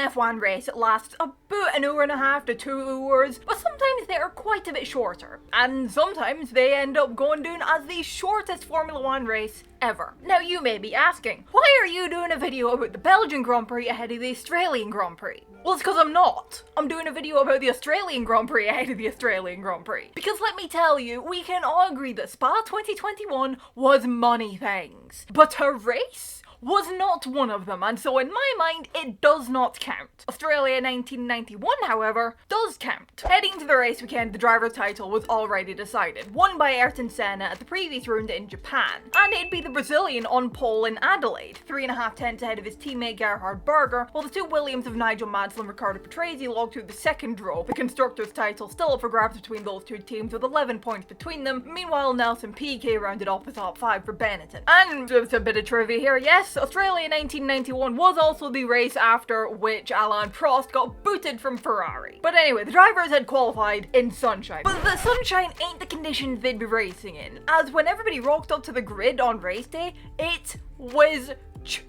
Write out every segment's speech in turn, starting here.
F1 race lasts about an hour and a half to 2 hours, but sometimes they are quite a bit shorter, and sometimes they end up going down as the shortest Formula 1 race ever. Now you may be asking, why are you doing a video about the Belgian Grand Prix ahead of the Australian Grand Prix? Well, it's because I'm not. I'm doing a video about the Australian Grand Prix ahead of the Australian Grand Prix. Because let me tell you, we can all agree that Spa 2021 was money things. But a race was not one of them, and so in my mind, it does not count. Australia 1991, however, does count. Heading to the race weekend, the driver's title was already decided, won by Ayrton Senna at the previous round in Japan, and it'd be the Brazilian on pole in Adelaide, 3.5 tenths ahead of his teammate Gerhard Berger, while the two Williams of Nigel Mansell and Riccardo Patrese logged through the second row, the constructors' title still up for grabs between those two teams with 11 points between them. Meanwhile, Nelson Piquet rounded off the top 5 for Benetton. And just a bit of trivia here, yes, Australia 1991 was also the race after which Alain Prost got booted from Ferrari. But anyway, the drivers had qualified in sunshine. But the sunshine ain't the conditions they'd be racing in, as when everybody rocked up to the grid on race day, it was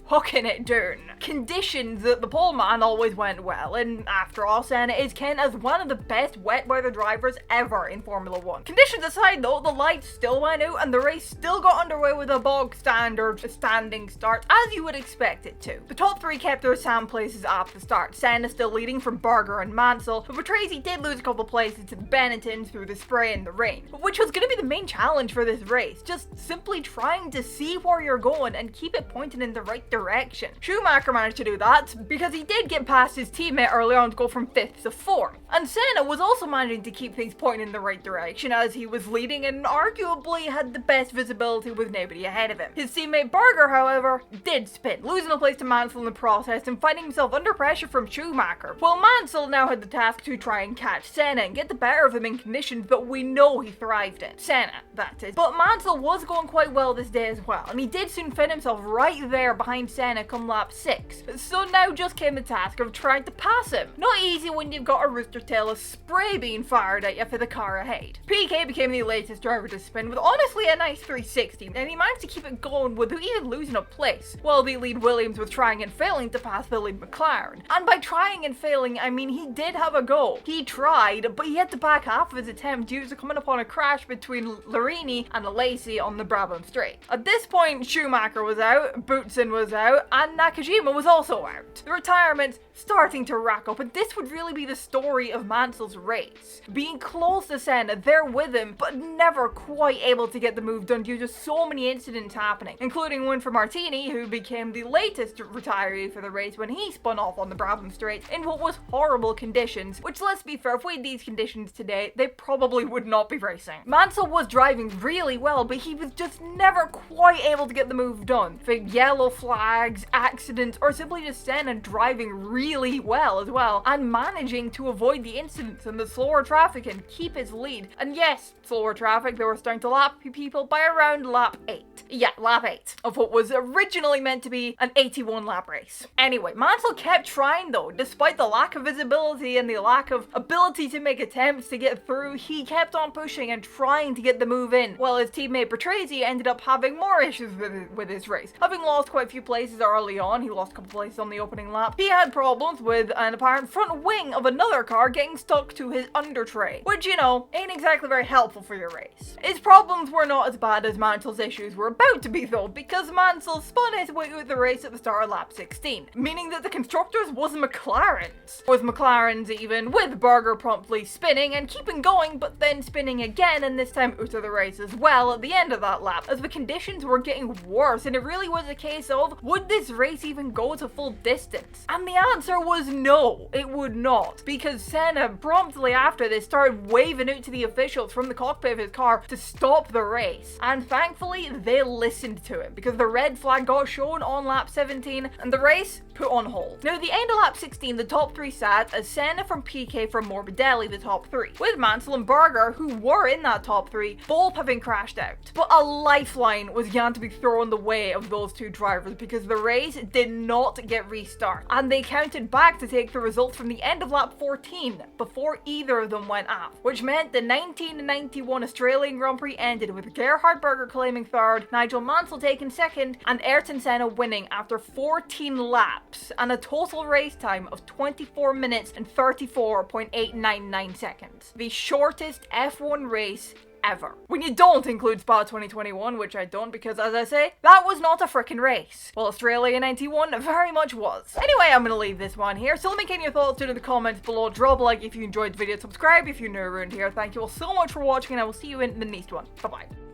chucking it down. Conditions that the pole man always went well, and after all, Senna is kennt as one of the best wet weather drivers ever in Formula 1. Conditions aside though, the lights still went out and the race still got underway with a bog standard standing start, as you would expect it to. The top 3 kept their sound places at the start, Senna still leading from Berger and Mansell, but Patrese did lose a couple places to the Benetton through the spray and the rain, which was going to be the main challenge for this race, just simply trying to see where you're going and keep it pointed in the right direction. Schumacher managed to do that because he did get past his teammate early on to go from 5th to 4th. And Senna was also managing to keep things pointing in the right direction as he was leading and arguably had the best visibility with nobody ahead of him. His teammate Berger, however, did spin, losing a place to Mansell in the process and finding himself under pressure from Schumacher, while Mansell now had the task to try and catch Senna and get the better of him in conditions that we know he thrived in. Senna, that is. But Mansell was going quite well this day as well, and he did soon find himself right there behind Senna come lap 6. So now just came the task of trying to pass him. Not easy when you've got a rooster tail of spray being fired at you for the car ahead. Piquet became the latest driver to spin with honestly a nice 360, and he managed to keep it going without even losing a place, while the lead Williams was trying and failing to pass the lead McLaren. And by trying and failing, I mean he did have a go. He tried, but he had to back half of his attempt due to coming upon a crash between Larini and Alesi on the Brabham Straight. At this point, Schumacher was out, Boutsen was out, and Nakajima was also out. The retirements starting to rack up, and this would really be the story of Mansell's race. Being close to Senna, there with him, but never quite able to get the move done due to so many incidents happening, including one for Martini, who became the latest retiree for the race when he spun off on the Brabham Straight in what was horrible conditions, which, let's be fair, if we had these conditions today, they probably would not be racing. Mansell was driving really well, but he was just never quite able to get the move done. For yellow flags, accidents, or simply just Senna driving really well as well, and managing to avoid the incidents and the slower traffic and keep his lead. And yes, slower traffic, they were starting to lap people by around lap 8. Yeah, lap 8 of what was originally meant to be an 81 lap race. Anyway, Mansell kept trying though, despite the lack of visibility and the lack of ability to make attempts to get through, he kept on pushing and trying to get the move in, while his teammate Patrese ended up having more issues with his race. Having lost quite a few places early on, he lost a couple places on the opening lap, he had problems with an apparent front wing of another car getting stuck to his under tray, which, you know, ain't exactly very helpful for your race. His problems were not as bad as Mansell's issues were about to be though, because Mansell spun his way out the race at the start of lap 16, meaning that the constructors was McLaren's. Was McLaren's even, with Berger promptly spinning and keeping going, but then spinning again, and this time out of the race as well at the end of that lap, as the conditions were getting worse, and it really was a case of, would this race even go to full distance? And the answer was no, it would not, because Senna promptly after this started waving out to the officials from the cockpit of his car to stop the race, and thankfully they listened to him, because the red flag got shown on lap 17 and the race put on hold. Now, at the end of lap 16, the top 3 sat as Senna from Piquet from Morbidelli, the top 3, with Mansell and Berger, who were in that top 3, both having crashed out. But a lifeline was going to be thrown the way of those two drivers drivers because the race did not get restarted, and they counted back to take the results from the end of lap 14 before either of them went off, which meant the 1991 Australian Grand Prix ended with Gerhard Berger claiming third, Nigel Mansell taking second, and Ayrton Senna winning after 14 laps and a total race time of 24 minutes and 34.899 seconds. The shortest F1 race ever. When you don't include Spa 2021, which I don't because, as I say, that was not a frickin' race. Well, Australia 91 very much was. Anyway, I'm gonna leave this one here, so let me get your thoughts down in the comments below. Drop a like if you enjoyed the video, subscribe if you're new around here. Thank you all so much for watching, and I will see you in the next one. Bye-bye.